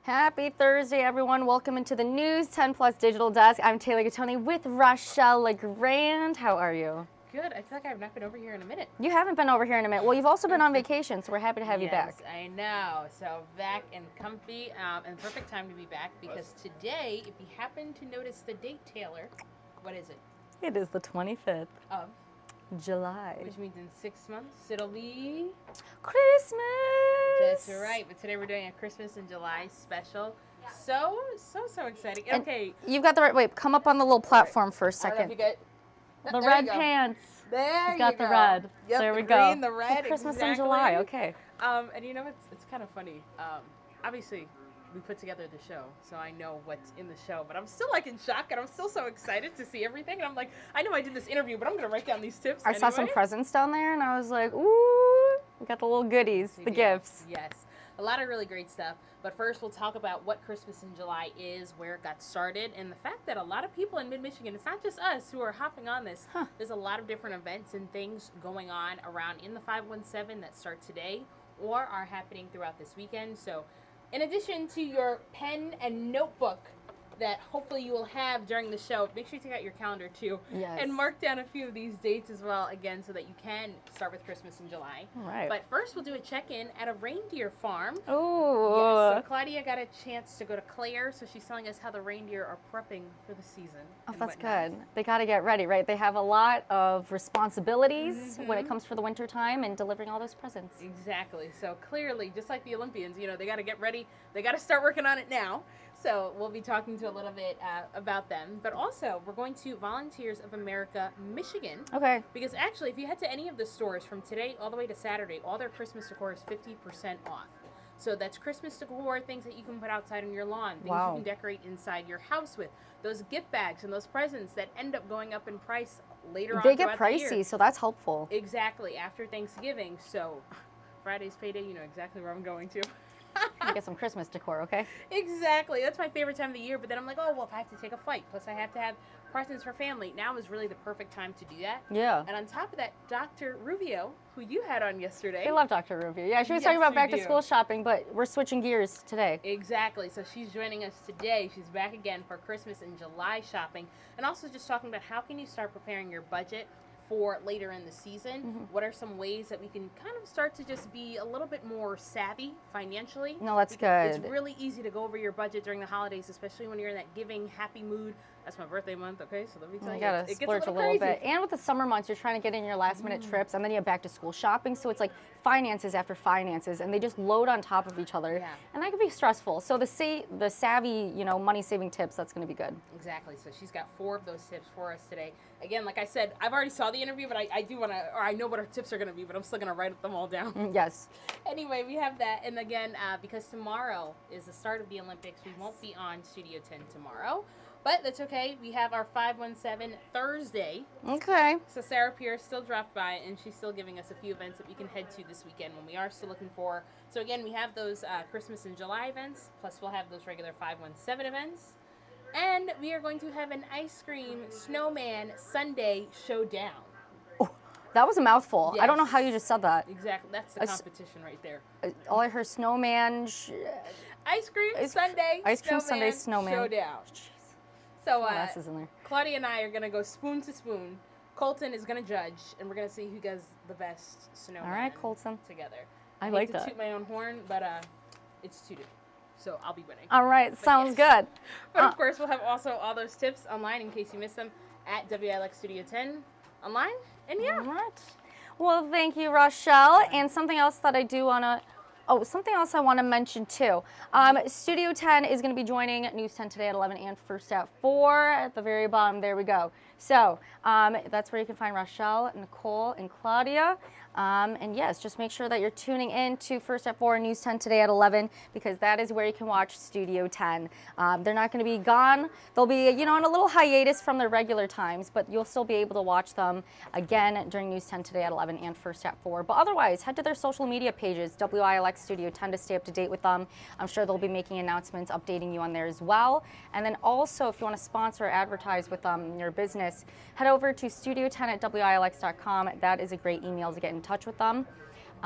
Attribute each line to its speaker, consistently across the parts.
Speaker 1: Happy Thursday, everyone. Welcome into the News 10 Plus Digital Desk. I'm Taylor Gattoni with Rachelle Legrand. How are you?
Speaker 2: Good. I feel like I've not been over here in a minute.
Speaker 1: You haven't been over here in a minute. Well, you've also been on vacation, so we're happy to have you back.
Speaker 2: Yes, I know. So back and comfy, and perfect time to be back because today, if you happen to notice the date, Taylor, what is it?
Speaker 1: It is the 25th
Speaker 2: of
Speaker 1: July.
Speaker 2: Which means in 6 months, it'll be
Speaker 1: Christmas.
Speaker 2: That's right. But today we're doing a Christmas in July special. So exciting.
Speaker 1: And
Speaker 2: okay.
Speaker 1: You've got the right, wait, come up on the little platform for a second. The red pants.
Speaker 2: There
Speaker 1: He's got the red.
Speaker 2: Yep,
Speaker 1: there we
Speaker 2: the
Speaker 1: go.
Speaker 2: Green, the red.
Speaker 1: Christmas
Speaker 2: exactly.
Speaker 1: in July. Okay.
Speaker 2: And you know it's kind of funny. Obviously, we put together the show, so I know what's in the show. But I'm still like in shock, and I'm still so excited to see everything. And I'm like, I know I did this interview, but I'm gonna write down these tips.
Speaker 1: I saw some presents down there, and I was like, ooh, we got the little goodies, the gifts.
Speaker 2: Yes. A lot of really great stuff. But first, we'll talk about what Christmas in July is, where it got started, and the fact that a lot of people in mid-Michigan, it's not just us who are hopping on this. There's a lot of different events and things going on around in the 517 that start today or are happening throughout this weekend. So in addition to your pen and notebook that hopefully you will have during the show, make sure you take out your calendar too.
Speaker 1: Yes.
Speaker 2: And mark down a few of these dates as well, again, so that you can start with Christmas in July.
Speaker 1: All right.
Speaker 2: But first, we'll do a check-in at a reindeer farm.
Speaker 1: Oh.
Speaker 2: Yes, so Claudia got a chance to go to Claire, so she's telling us how the reindeer are prepping for the season.
Speaker 1: Oh, that's good. They got to get ready, right? They have a lot of responsibilities when it comes for the winter time and delivering all those presents.
Speaker 2: Exactly. So clearly, just like the Olympians, you know, they got to get ready. They got to start working on it now. So we'll be talking to a little bit about them. But also, we're going to Volunteers of America, Michigan.
Speaker 1: Okay.
Speaker 2: Because actually, if you head to any of the stores from today all the way to Saturday, all their Christmas decor is 50% off. So that's Christmas decor, things that you can put outside on your lawn, things you can decorate inside your house with. Those gift bags and those presents that end up going up in price later on
Speaker 1: They get
Speaker 2: throughout the
Speaker 1: pricey,
Speaker 2: year.
Speaker 1: so that's helpful.
Speaker 2: Exactly, after Thanksgiving. So Friday's payday, you know exactly where I'm going to.
Speaker 1: Get some Christmas decor, okay?
Speaker 2: Exactly. That's my favorite time of the year. But then I'm like, oh, well, if I have to take a flight, plus I have to have presents for family. Now is really the perfect time to do that.
Speaker 1: Yeah.
Speaker 2: And on top of that, Dr. Rubio, who you had on yesterday.
Speaker 1: I love Dr. Rubio. Yeah, she was talking about back-to-school shopping, but we're switching gears today.
Speaker 2: Exactly. So she's joining us today. She's back again for Christmas in July shopping. And also just talking about how can you start preparing your budget for later in the season. What are some ways that we can kind of start to just be a little bit more savvy financially?
Speaker 1: No, that's good.
Speaker 2: It's really easy to go over your budget during the holidays, especially when you're in that giving, happy mood. That's my birthday month, okay? So let me tell you,
Speaker 1: gotta
Speaker 2: it gets
Speaker 1: splurge a little bit. And with the summer months, you're trying to get in your last minute trips, and then you have back to school shopping. So it's like finances after finances, and they just load on top of each other.
Speaker 2: Yeah.
Speaker 1: And that can be stressful. So the savvy, money saving tips, that's going to be good.
Speaker 2: Exactly. So she's got 4 of those tips for us today. Again, like I said, I've already saw the interview, but I do want to, or I know what her tips are going to be, but I'm still going to write them all down.
Speaker 1: Yes.
Speaker 2: Anyway, we have that. And again, because tomorrow is the start of the Olympics, we won't be on Studio 10 tomorrow. But that's okay. We have our 517 Thursday.
Speaker 1: Okay.
Speaker 2: So Sarah Pierce still dropped by, and she's still giving us a few events that we can head to this weekend when we are still looking for. So again, we have those Christmas in July events, plus we'll have those regular 517 events. And we are going to have an ice cream snowman Sunday showdown.
Speaker 1: Oh, that was a mouthful.
Speaker 2: Yes.
Speaker 1: I don't know how you just said that.
Speaker 2: Exactly. That's the competition right there.
Speaker 1: All I heard, snowman.
Speaker 2: Ice cream Sunday.
Speaker 1: Ice cream Sunday snowman.
Speaker 2: Showdown.
Speaker 1: Jeez.
Speaker 2: So
Speaker 1: in there.
Speaker 2: Claudia and I are going to go spoon to spoon. Colton is going to judge, and we're going to see who does the best snowman.
Speaker 1: All right, Colton.
Speaker 2: Together.
Speaker 1: I like that.
Speaker 2: I hate to toot my own horn, but it's tooted. So I'll be winning.
Speaker 1: All right, sounds good.
Speaker 2: But of course, we'll have also all those tips online in case you missed them at WILX Studio 10 online. And yeah.
Speaker 1: All right. Well, thank you, Rachelle. And something else that I do want to... Oh, something else I want to mention, too. Studio 10 is going to be joining News 10 today at 11 and First at 4 at the very bottom. There we go. So that's where you can find Rachelle, Nicole, and Claudia. And yes, just make sure that you're tuning in to First at 4 News 10 today at 11 because that is where you can watch Studio 10. They're not going to be gone. They'll be, on a little hiatus from their regular times, but you'll still be able to watch them again during News 10 today at 11 and First at 4. But otherwise, head to their social media pages, WILX Studio 10, to stay up to date with them. I'm sure they'll be making announcements, updating you on there as well. And then also, if you want to sponsor or advertise with your business, head over to studio10@wilx.com. That is a great email to get in touch with them.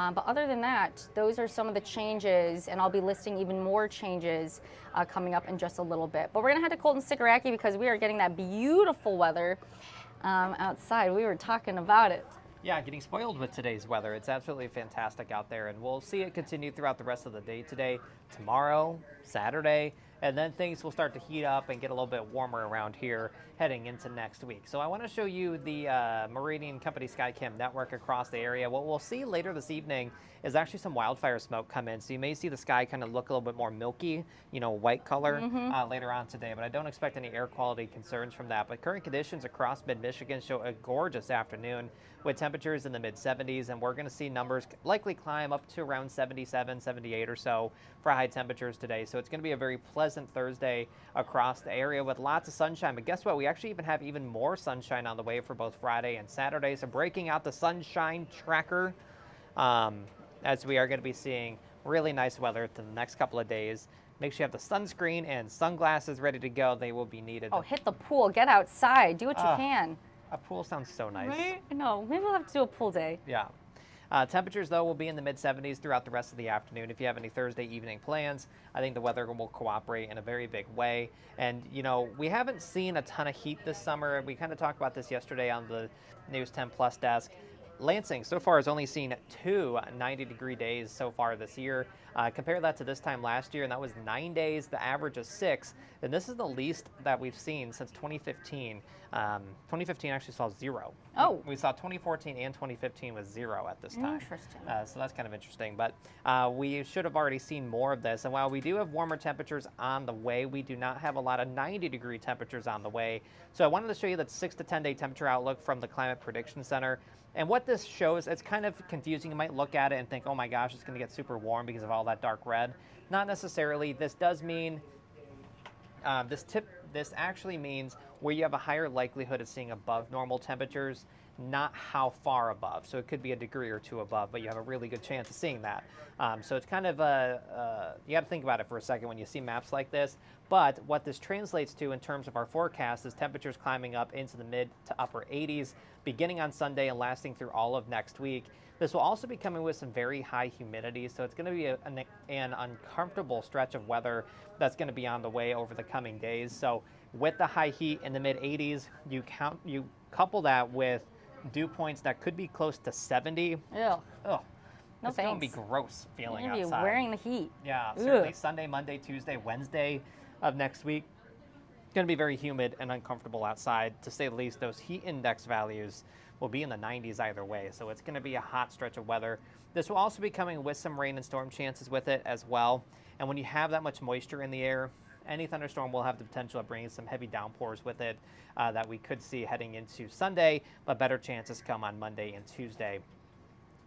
Speaker 1: But other than that, those are some of the changes, and I'll be listing even more changes coming up in just a little bit. But we're going to head to Colton Cichoracki because we are getting that beautiful weather outside. We were talking about it.
Speaker 3: Yeah, getting spoiled with today's weather. It's absolutely fantastic out there, and we'll see it continue throughout the rest of the day today, tomorrow, Saturday, and then things will start to heat up and get a little bit warmer around here heading into next week. So I want to show you the Meridian Company Skycam network across the area. What we'll see later this evening is actually some wildfire smoke come in. So you may see the sky kind of look a little bit more milky, white color later on today, but I don't expect any air quality concerns from that. But current conditions across mid-Michigan show a gorgeous afternoon with temperatures in the mid-70s, and we're going to see numbers likely climb up to around 77, 78 or so for high temperatures today. So it's going to be a very pleasant Thursday across the area with lots of sunshine. But guess what? We actually have even more sunshine on the way for both Friday and Saturday. So breaking out the sunshine tracker, as we are going to be seeing really nice weather for the next couple of days. Make sure you have the sunscreen and sunglasses ready to go. They will be needed.
Speaker 1: Oh, hit the pool. Get outside. Do what you can.
Speaker 3: A pool sounds so nice.
Speaker 1: Right? No, maybe we'll have to do a pool day.
Speaker 3: Yeah. Temperatures, though, will be in the mid-70s throughout the rest of the afternoon. If you have any Thursday evening plans, I think the weather will cooperate in a very big way. And, we haven't seen a ton of heat this summer. We kind of talked about this yesterday on the News 10 Plus desk. Lansing so far has only seen 2 90-degree days so far this year. Compare that to this time last year, and that was 9 days, the average of 6. And this is the least that we've seen since 2015. 2015 actually saw 0.
Speaker 1: Oh.
Speaker 3: We saw 2014 and 2015 was 0 at this time.
Speaker 1: Interesting.
Speaker 3: So that's kind of interesting. But we should have already seen more of this. And while we do have warmer temperatures on the way, we do not have a lot of 90-degree temperatures on the way. So I wanted to show you that 6 to 10-day temperature outlook from the Climate Prediction Center. And what this shows, it's kind of confusing. You might look at it and think, oh my gosh, it's going to get super warm because of all that dark red. Not necessarily. This does mean, this actually means where you have a higher likelihood of seeing above normal temperatures, not how far above. So it could be a degree or 2 above, but you have a really good chance of seeing that. So it's kind of you got to think about it for a second when you see maps like this. But what this translates to in terms of our forecast is temperatures climbing up into the mid to upper 80s beginning on Sunday and lasting through all of next week. This will also be coming with some very high humidity, so it's going to be an uncomfortable stretch of weather that's going to be on the way over the coming days. So with the high heat in the mid 80s, you couple that with dew points that could be close to 70.
Speaker 1: Ew.
Speaker 3: Ugh.
Speaker 1: No
Speaker 3: It's going to be gross feeling
Speaker 1: You're going to be
Speaker 3: outside.
Speaker 1: wearing the heat.
Speaker 3: Yeah, certainly
Speaker 1: Ugh.
Speaker 3: Sunday, Monday, Tuesday, Wednesday of next week. It's going to be very humid and uncomfortable outside. To say the least, those heat index values will be in the 90s either way. So it's going to be a hot stretch of weather. This will also be coming with some rain and storm chances with it as well. And when you have that much moisture in the air, any thunderstorm will have the potential of bringing some heavy downpours with it that we could see heading into Sunday, but better chances come on Monday and Tuesday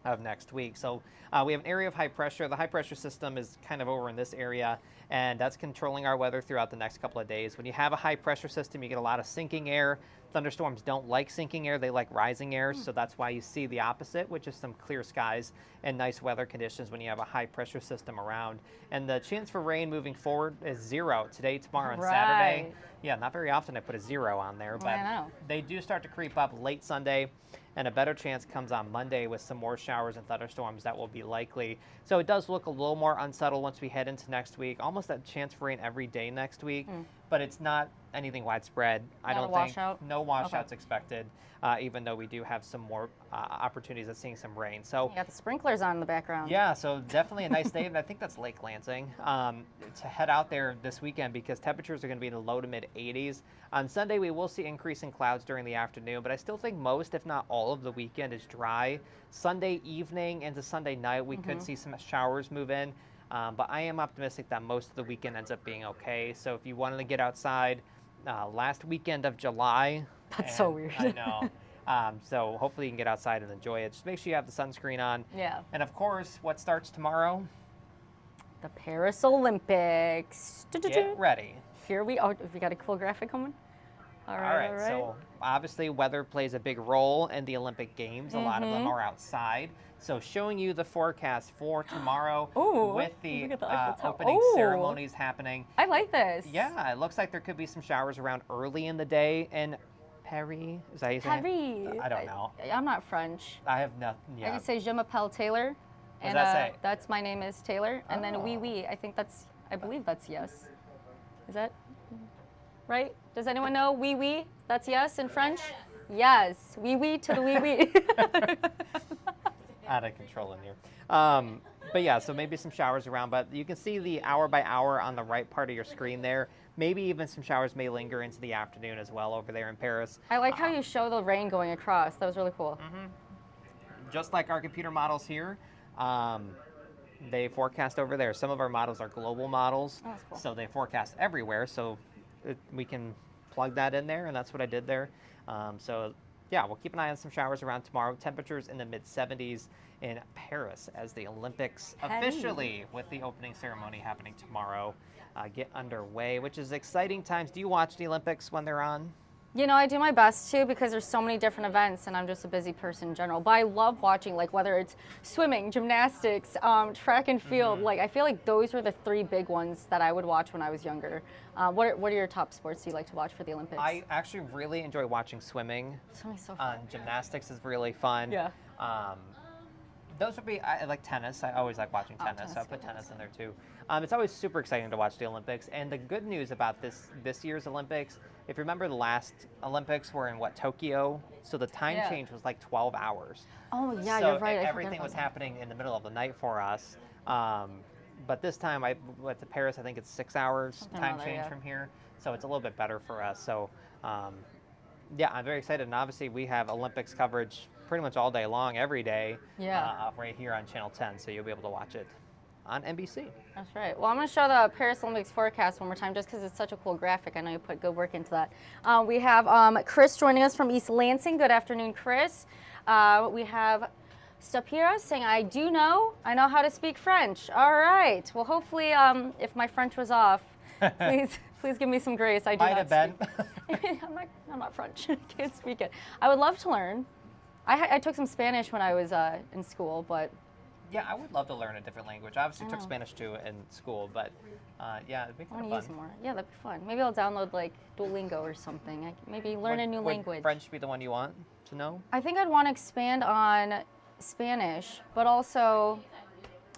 Speaker 3: of next week. So we have an area of high pressure. The high pressure system is kind of over in this area, and that's controlling our weather throughout the next couple of days. When you have a high pressure system, you get a lot of sinking air. Thunderstorms don't like sinking air, they like rising air, so that's why you see the opposite, which is some clear skies and nice weather conditions when you have a high pressure system around. And the chance for rain moving forward is 0 today, tomorrow, and Saturday.
Speaker 1: Right.
Speaker 3: Yeah, not very often I put a 0 on there, but
Speaker 1: I know.
Speaker 3: they do start to creep up late Sunday, and a better chance comes on Monday with some more showers and thunderstorms that will be likely. So it does look a little more unsettled once we head into next week. Almost a chance for rain every day next week, but it's not anything widespread. I
Speaker 1: Not a
Speaker 3: don't think.
Speaker 1: washout?
Speaker 3: No washouts expected, even though we do have some more opportunities of seeing some rain. So
Speaker 1: You got the sprinklers on in the background.
Speaker 3: yeah, so definitely a nice day, and I think that's Lake Lansing, to head out there this weekend because temperatures are going to be in the low to mid 80s. On Sunday, we will see increasing clouds during the afternoon, but I still think most, if not all, of the weekend is dry. Sunday evening into Sunday night, we could see some showers move in, but I am optimistic that most of the weekend ends up being okay. So if you wanted to get outside last weekend of July.
Speaker 1: That's so weird.
Speaker 3: I know. So hopefully you can get outside and enjoy it. Just make sure you have the sunscreen on.
Speaker 1: Yeah.
Speaker 3: And of course, what starts tomorrow?
Speaker 1: The Paris Olympics.
Speaker 3: Get ready.
Speaker 1: Here we are. We got a cool graphic coming. All right.
Speaker 3: So obviously weather plays a big role in the Olympic Games. A lot of them are outside. So showing you the forecast for tomorrow with the
Speaker 1: look at the Eiffel Tower.
Speaker 3: opening ceremonies happening.
Speaker 1: I like this.
Speaker 3: Yeah, it looks like there could be some showers around early in the day in Paris. Is that how you say it?
Speaker 1: Paris.
Speaker 3: I don't know.
Speaker 1: I'm not French.
Speaker 3: I have nothing.
Speaker 1: I
Speaker 3: Yeah.
Speaker 1: could say Je m'appelle Taylor. And
Speaker 3: that say?
Speaker 1: that's my name is Taylor. And then oui, I believe that's yes. Is that right? Does anyone know oui? That's yes in French? Yes. Oui to the oui.
Speaker 3: Out of control in here. But yeah, so maybe some showers around, but you can see the hour by hour on the right part of your screen there. Maybe even some showers may linger into the afternoon as well over there in Paris.
Speaker 1: I like how you show the rain going across. That was really cool.
Speaker 3: Just like our computer models here, they forecast over there. Some of our models are global models,
Speaker 1: that's cool.
Speaker 3: so they forecast everywhere. So we can plug that in there, and that's what I did there. So yeah, we'll keep an eye on some showers around tomorrow. Temperatures in the mid-70s in Paris as the Olympics officially, with the opening ceremony happening tomorrow, get underway, which is exciting times. Do you watch the Olympics when they're on?
Speaker 1: You know, I do my best to because there's so many different events and I'm just a busy person in general. But I love watching, like, whether it's swimming, gymnastics, track and field. Like, I feel like those were the three big ones that I would watch when I was younger. What are your top sports you like to watch for the Olympics?
Speaker 3: I actually really enjoy watching swimming.
Speaker 1: Swimming's so fun.
Speaker 3: Gymnastics is really fun.
Speaker 1: Yeah.
Speaker 3: Those would be, I like tennis. I always like watching tennis. So I put tennis in there too. It's always super exciting to watch the Olympics. And the good news about this year's Olympics, if you remember the last Olympics were in Tokyo? So the time change was like 12 hours.
Speaker 1: Oh yeah,
Speaker 3: so
Speaker 1: you're right.
Speaker 3: Everything was happening in the middle of the night for us. But this time I went to Paris, I think it's 6 hours time change from here. So it's a little bit better for us. So yeah, I'm very excited. And obviously we have Olympics coverage pretty much all day long, every day, right here on Channel 10. So you'll be able to watch it on NBC.
Speaker 1: That's right. Well, I'm going to show the Paris Olympics forecast one more time just because it's such a cool graphic. I know you put good work into that. We have Chris joining us from East Lansing. Good afternoon, Chris. We have Stapira saying, I know how to speak French. All right. Well, hopefully, if my French was off, please give me some grace. I do
Speaker 3: Might
Speaker 1: not
Speaker 3: have
Speaker 1: speak.
Speaker 3: been.
Speaker 1: I'm not French. I can't speak it. I would love to learn. I took some Spanish when I was in school, but
Speaker 3: yeah, I would love to learn a different language. I obviously took Spanish too in school, but yeah, it'd be kind of fun.
Speaker 1: Use more. Yeah, that'd be fun. Maybe I'll download like Duolingo or something. Maybe learn a new language.
Speaker 3: Would French be the one you want to know?
Speaker 1: I think I'd want to expand on Spanish, but also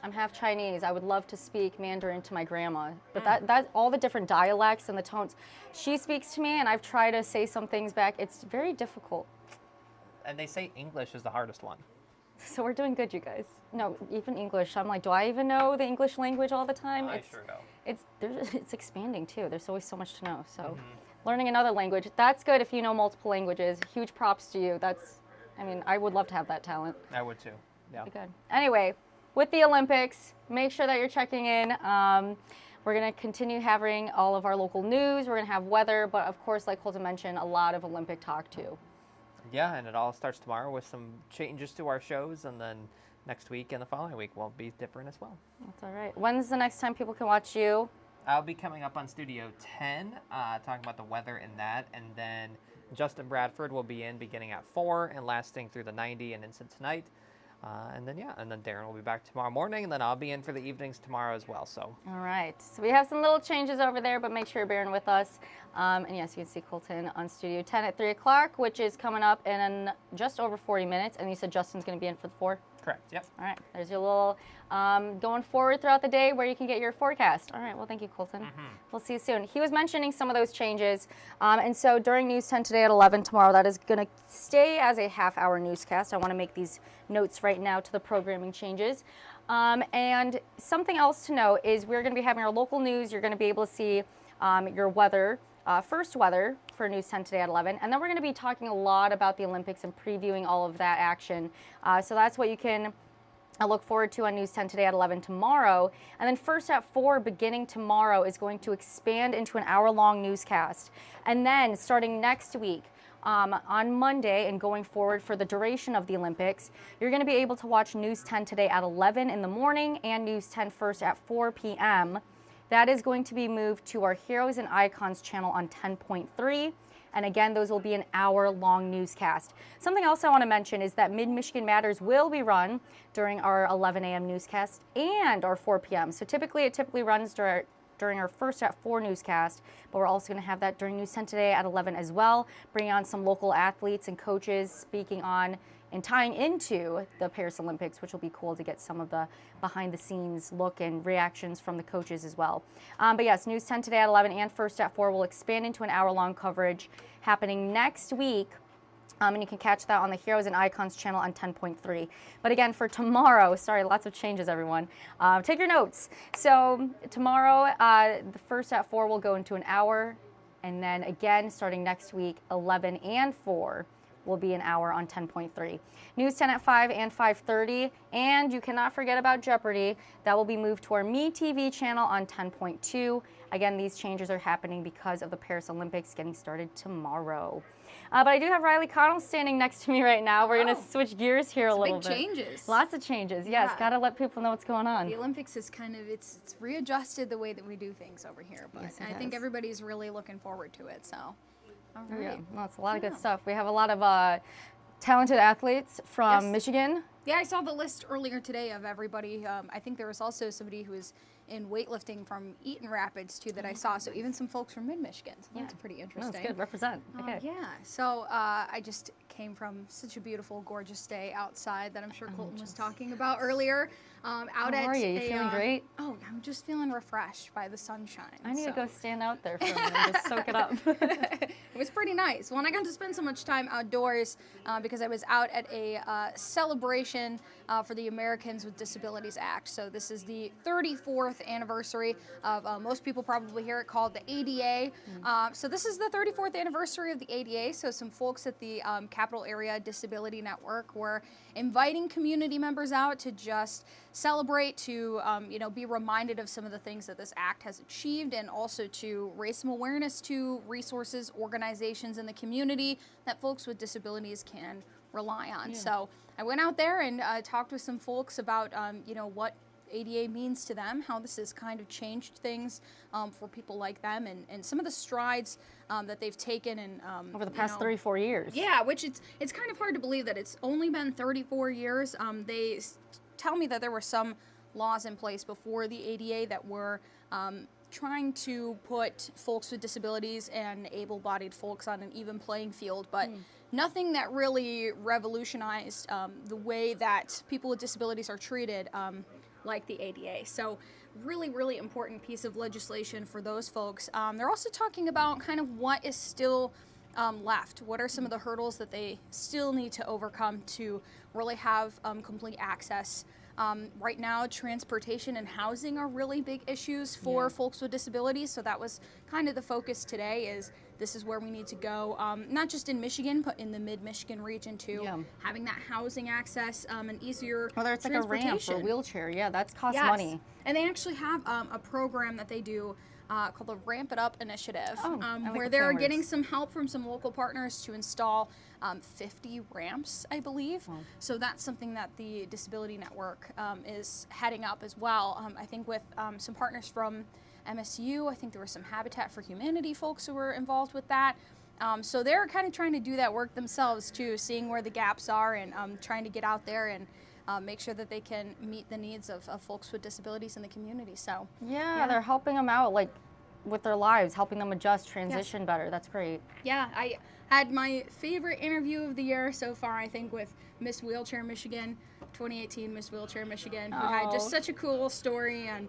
Speaker 1: I'm half Chinese. I would love to speak Mandarin to my grandma, but that all the different dialects and the tones. She speaks to me, and I've tried to say some things back. It's very difficult.
Speaker 3: And they say English is the hardest one.
Speaker 1: So we're doing good, you guys. No, even English. I'm like, do I even know the English language all the time?
Speaker 3: I sure don't.
Speaker 1: It's expanding too. There's always so much to know. So learning another language, that's good if you know multiple languages. Huge props to you. I would love to have that talent.
Speaker 3: I would too. Yeah.
Speaker 1: Good. Anyway, with the Olympics, make sure that you're checking in. We're going to continue having all of our local news. We're going to have weather, but of course, like Colton mentioned, a lot of Olympic talk too.
Speaker 3: Yeah, and it all starts tomorrow with some changes to our shows, and then next week and the following week will be different as well.
Speaker 1: That's all right. When's the next time people can watch you?
Speaker 3: I'll be coming up on Studio 10, talking about the weather in that, and then Justin Bradford will be in beginning at 4 and lasting through the 90 and into tonight. And then Darren will be back tomorrow morning, and then I'll be in for the evenings tomorrow as well. So.
Speaker 1: All right. So we have some little changes over there, but make sure you're bearing with us. And yes, you can see Colton on Studio 10 at 3 o'clock, which is coming up in just over 40 minutes. And you said Justin's going to be in for the 4?
Speaker 3: Correct. Yep.
Speaker 1: All right. There's your little going forward throughout the day where you can get your forecast. All right. Well, thank you, Colton. We'll see you soon. He was mentioning some of those changes. And so during News 10 today at 11 tomorrow, that is going to stay as a half-hour newscast. I want to make these notes right now to the programming changes. And something else to note is we're going to be having our local news. You're going to be able to see your weather, first weather for News 10 today at 11. And then we're going to be talking a lot about the Olympics and previewing all of that action. So that's what you can look forward to on News 10 today at 11 tomorrow. And then first at 4 beginning tomorrow is going to expand into an hour-long newscast. And then starting next week, on Monday and going forward for the duration of the Olympics, you're going to be able to watch News 10 today at 11 in the morning and News 10 first at 4 p.m. That is going to be moved to our Heroes and Icons channel on 10.3. And again, those will be an hour-long newscast. Something else I want to mention is that Mid-Michigan Matters will be run during our 11 a.m. newscast and our 4 p.m. So it runs during our first at 4 newscast, but we're also going to have that during News 10 today at 11 as well, bringing on some local athletes and coaches speaking on and tying into the Paris Olympics, which will be cool to get some of the behind-the-scenes look and reactions from the coaches as well. But yes, News 10 today at 11 and First at 4 will expand into an hour-long coverage happening next week. And you can catch that on the Heroes and Icons channel on 10.3. But again, for tomorrow, sorry, lots of changes, everyone. Take your notes. So tomorrow, the First at 4 will go into an hour. And then again, starting next week, 11 and 4 will be an hour on 10.3. News 10 at 5 and 5:30. And you cannot forget about Jeopardy! That will be moved to our MeTV channel on 10.2. Again, these changes are happening because of the Paris Olympics getting started tomorrow. But I do have Riley Connell standing next to me right now. We're going to switch gears here a little bit.
Speaker 4: Big changes.
Speaker 1: Lots of changes. Yes, got to let people know what's going on.
Speaker 4: The Olympics is kind of, it's readjusted the way that we do things over here. But
Speaker 1: Yes,
Speaker 4: I think everybody's really looking forward to it. So, all right.
Speaker 1: Yeah, well, it's a lot of good stuff. We have a lot of talented athletes from Michigan.
Speaker 4: Yeah, I saw the list earlier today of everybody. I think there was also somebody who was in weightlifting from Eaton Rapids, too, that I saw. So even some folks from mid-Michigan. So that's pretty interesting.
Speaker 1: That's good. Represent. Okay.
Speaker 4: Yeah. So I just came from such a beautiful, gorgeous day outside that I'm sure Colton was talking about earlier. How
Speaker 1: are you? You feeling great?
Speaker 4: Oh, I'm just feeling refreshed by the sunshine.
Speaker 1: I need to go stand out there for a minute and just soak it up.
Speaker 4: It was pretty nice. Well, and I got to spend so much time outdoors because I was out at a celebration for the Americans with Disabilities Act. So this is the 34th anniversary of, most people probably hear it called the ADA. So this is the 34th anniversary of the ADA. So some folks at the Capital Area Disability Network were inviting community members out to just celebrate, to be reminded of some of the things that this act has achieved, and also to raise some awareness to resources, organizations in the community that folks with disabilities can rely on. Yeah. So I went out there and talked with some folks about what ADA means to them, how this has kind of changed things for people like them, and some of the strides that they've taken and
Speaker 1: over the past 34 years.
Speaker 4: Yeah, which it's kind of hard to believe that it's only been 34 years. They tell me that there were some laws in place before the ADA that were trying to put folks with disabilities and able-bodied folks on an even playing field, but nothing that really revolutionized the way that people with disabilities are treated like the ADA. So really, really important piece of legislation for those folks. They're also talking about kind of what is still left. What are some of the hurdles that they still need to overcome to really have complete access? Right now, transportation and housing are really big issues for folks with disabilities. So that was kind of the focus today, this is where we need to go, not just in Michigan, but in the mid-Michigan region too. Having that housing access and easier
Speaker 1: whether it's like a ramp or a wheelchair, that's cost money.
Speaker 4: And they actually have a program that they do called the Ramp It Up Initiative, where they're getting some help from some local partners to install 50 ramps, I believe. So that's something that the Disability Network is heading up as well. I think with some partners from MSU, I think there were some Habitat for Humanity folks who were involved with that. So they're kind of trying to do that work themselves too, seeing where the gaps are and trying to get out there and make sure that they can meet the needs of folks with disabilities in the community. So
Speaker 1: yeah, they're helping them out like with their lives, helping them adjust, transition better. That's great.
Speaker 4: Yeah, I had my favorite interview of the year so far, I think, with Miss Wheelchair Michigan, 2018 Miss Wheelchair Michigan, who had just such a cool story and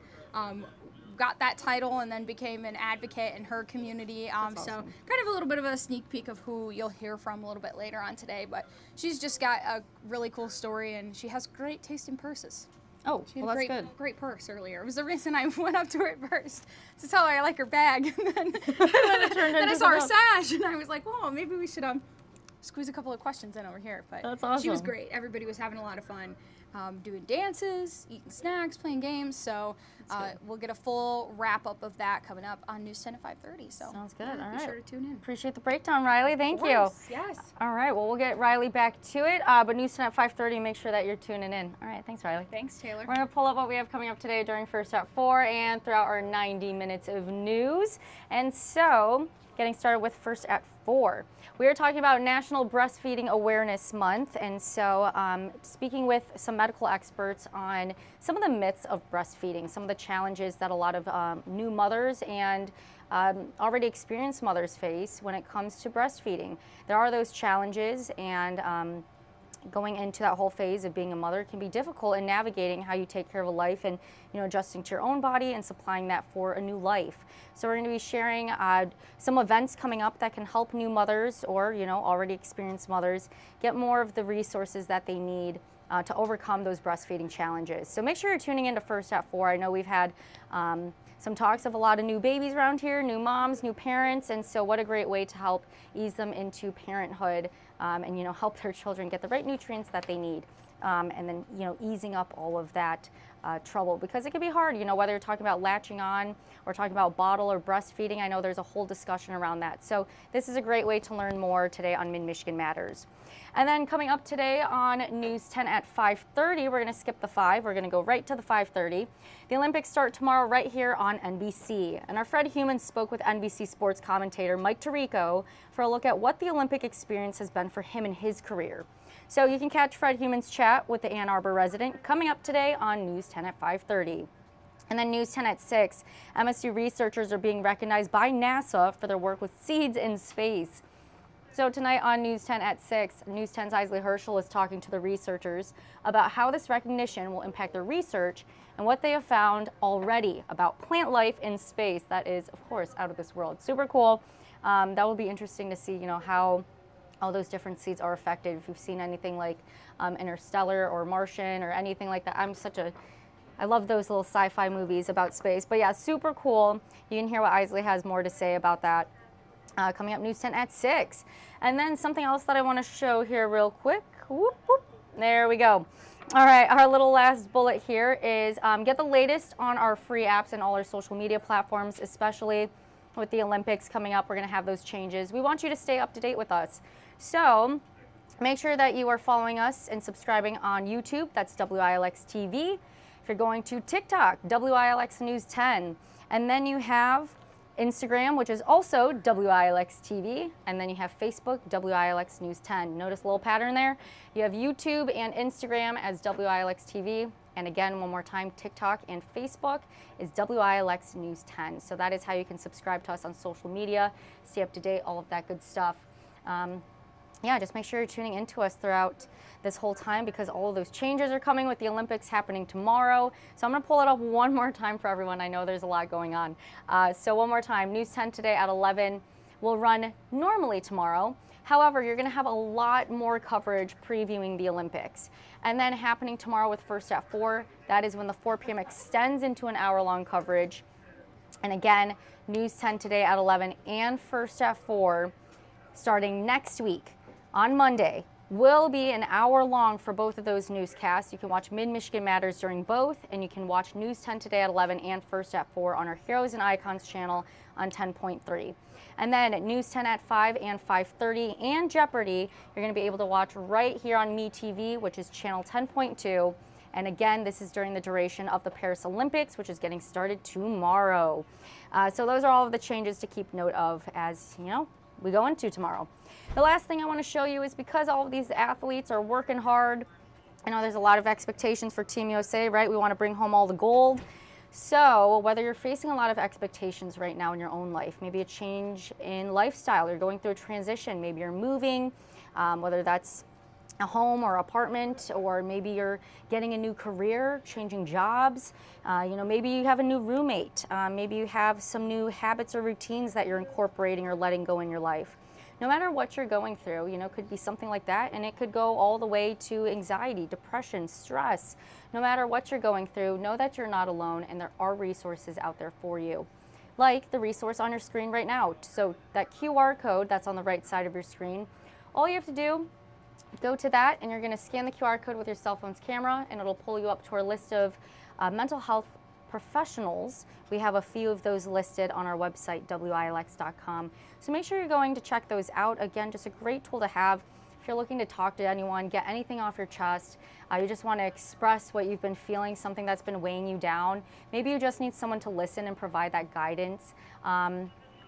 Speaker 4: got that title and then became an advocate in her community. So kind of a little bit of a sneak peek of who you'll hear from a little bit later on today. But she's just got a really cool story, and she has great taste in purses.
Speaker 1: Oh,
Speaker 4: she had
Speaker 1: well,
Speaker 4: a
Speaker 1: that's
Speaker 4: great purse earlier. It was the reason I went up to her first to tell her I like her bag. And then I saw her sash, and I was like, "Whoa, maybe we should squeeze a couple of questions in over here." But
Speaker 1: that's awesome.
Speaker 4: She was great. Everybody was having a lot of fun, doing dances, eating snacks, playing games. So we'll get a full wrap up of that coming up on News 10 at 5:30. So
Speaker 1: sounds good.
Speaker 4: All right. Be sure to tune in.
Speaker 1: Appreciate the breakdown, Riley. Thank you.
Speaker 4: Yes.
Speaker 1: All right. Well, we'll get Riley back to it. But News 10 at 5:30. Make sure that you're tuning in. All right. Thanks, Riley.
Speaker 4: Thanks, Taylor.
Speaker 1: We're going to pull up what we have coming up today during First at 4 and throughout our 90 minutes of news. And so, getting started with First at 4. We are talking about National Breastfeeding Awareness Month, and so speaking with some medical experts on some of the myths of breastfeeding, some of the challenges that a lot of new mothers and already experienced mothers face when it comes to breastfeeding. There are those challenges, and going into that whole phase of being a mother can be difficult in navigating how you take care of a life and, adjusting to your own body and supplying that for a new life. So we're going to be sharing some events coming up that can help new mothers or, already experienced mothers get more of the resources that they need to overcome those breastfeeding challenges. So make sure you're tuning into First at 4. I know we've had some talks of a lot of new babies around here, new moms, new parents, and so what a great way to help ease them into parenthood and help their children get the right nutrients that they need. And then easing up all of that trouble, because it can be hard, whether you're talking about latching on or talking about bottle or breastfeeding. I know there's a whole discussion around that. So this is a great way to learn more today on Mid-Michigan Matters. And then coming up today on News 10 at 5:30, we're going to skip the 5. We're going to go right to the 5:30. The Olympics start tomorrow right here on NBC. And our Fred Heumann spoke with NBC sports commentator Mike Tirico for a look at what the Olympic experience has been for him in his career. So you can catch Fred Heuman's chat with the Ann Arbor resident coming up today on News 10 at 5:30. And then News 10 at 6, MSU researchers are being recognized by NASA for their work with seeds in space. So tonight on News 10 at 6, News 10's Isley Herschel is talking to the researchers about how this recognition will impact their research and what they have found already about plant life in space. That is, of course, out of this world. Super cool. That will be interesting to see, how all those different seeds are affected. If you've seen anything like Interstellar or Martian or anything like that. I love those little sci-fi movies about space. But yeah, super cool. You can hear what Isley has more to say about that. Coming up News 10 at 6. And then something else that I want to show here real quick. Whoop, whoop. There we go. All right, our little last bullet here is get the latest on our free apps and all our social media platforms, especially with the Olympics coming up. We're going to have those changes. We want you to stay up to date with us. So make sure that you are following us and subscribing on YouTube. That's WILX TV. If you're going to TikTok, WILX News 10. And then you have Instagram, which is also WILX TV, and then you have Facebook, WILX News 10. Notice a little pattern there? You have YouTube and Instagram as WILX TV, and again, one more time, TikTok and Facebook is WILX News 10. So that is how you can subscribe to us on social media, stay up to date, all of that good stuff. Yeah, just make sure you're tuning into us throughout this whole time, because all of those changes are coming with the Olympics happening tomorrow. So I'm going to pull it up one more time for everyone. I know there's a lot going on. So one more time, News 10 today at 11 will run normally tomorrow. However, you're going to have a lot more coverage previewing the Olympics. And then happening tomorrow with First at 4, that is when the 4 p.m. extends into an hour-long coverage. And again, News 10 today at 11 and First at 4 starting next week on Monday will be an hour long for both of those newscasts. You can watch Mid-Michigan Matters during both, and you can watch News 10 today at 11 and First at 4 on our Heroes and Icons channel on 10.3. And then News 10 at 5 and 5:30 and Jeopardy, you're going to be able to watch right here on MeTV, which is channel 10.2. And again, this is during the duration of the Paris Olympics, which is getting started tomorrow. So those are all of the changes to keep note of as, we go into tomorrow. The last thing I want to show you is, because all of these athletes are working hard, I know there's a lot of expectations for Team USA, right? We want to bring home all the gold. So whether you're facing a lot of expectations right now in your own life, maybe a change in lifestyle, you're going through a transition, maybe you're moving, whether that's a home or apartment, or maybe you're getting a new career, changing jobs, maybe you have a new roommate, maybe you have some new habits or routines that you're incorporating or letting go in your life. No matter what you're going through, could be something like that, and it could go all the way to anxiety, depression, stress. No matter what you're going through, know that you're not alone, and there are resources out there for you, like the resource on your screen right now. So that QR code that's on the right side of your screen, all you have to do, go to that, and you're going to scan the QR code with your cell phone's camera, and it'll pull you up to our list of mental health professionals. We have a few of those listed on our website, WILX.com. So make sure you're going to check those out. Again, just a great tool to have if you're looking to talk to anyone, get anything off your chest. You just want to express what you've been feeling, something that's been weighing you down. Maybe you just need someone to listen and provide that guidance.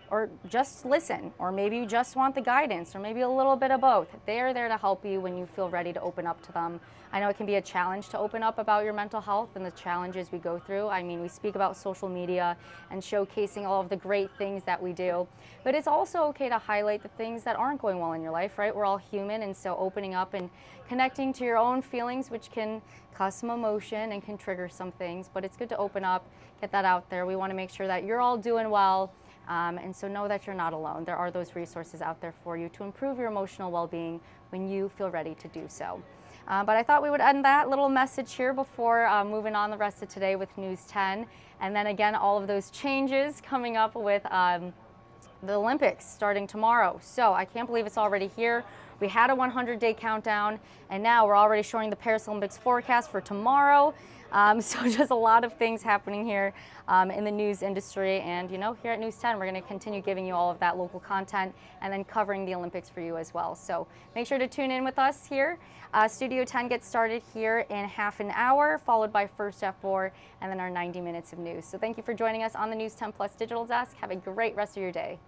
Speaker 1: or just listen, or maybe you just want the guidance, or maybe a little bit of both. They're there to help you when you feel ready to open up to them. I know it can be a challenge to open up about your mental health and the challenges we go through. I mean, we speak about social media and showcasing all of the great things that we do, but it's also okay to highlight the things that aren't going well in your life, right? We're all human, and so opening up and connecting to your own feelings, which can cause some emotion and can trigger some things, but it's good to open up, get that out there. We want to make sure that you're all doing well. And so know that you're not alone. There are those resources out there for you to improve your emotional well-being when you feel ready to do so. But I thought we would end that little message here before moving on the rest of today with News 10. And then again, all of those changes coming up with the Olympics starting tomorrow. So I can't believe it's already here. We had a 100-day countdown, and now we're already showing the Paris Olympics forecast for tomorrow. So just a lot of things happening here in the news industry, and here at News 10 we're going to continue giving you all of that local content and then covering the Olympics for you as well. So make sure to tune in with us here. Studio 10 gets started here in half an hour, followed by First F4 and then our 90 minutes of news. So thank you for joining us on the News 10 Plus Digital Desk. Have a great rest of your day.